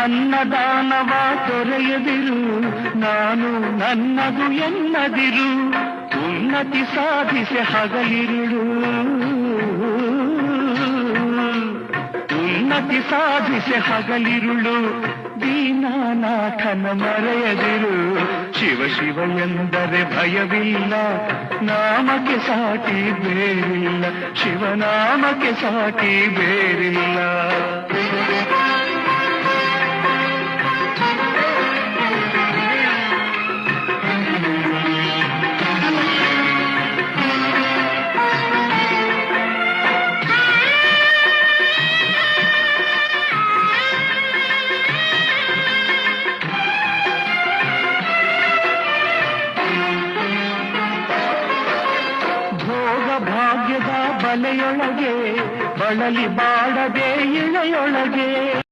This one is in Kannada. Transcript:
ಅನ್ನದಾನವ ತೊರೆಯದಿರು, ನಾನು ನನ್ನದು ಎನ್ನದಿರು, ಉನ್ನತಿ ಸಾಧಿಸೆ ಹಗಲಿರುಳು, ಉನ್ನತಿ ಸಾಧಿಸೆ ಹಗಲಿರುಳು, ದೀನನಾಥನ ಮರೆಯದಿರು. ಶಿವ ಶಿವ ಎಂದರೆ ಭಯವಿಲ್ಲ, ನಾಮಕ್ಕೆ ಸಾಟಿ ಬೇರಿಲ್ಲ, ಶಿವನಾಮಕ್ಕೆ ಸಾಟಿ ಬೇರಿಲ್ಲ. ಭಾಗ್ಯದ ಬಲೆಯೊಳಗೆ ಬಳಲಿ ಬಾಡದೆ ಇಳೆಯೊಳಗೆ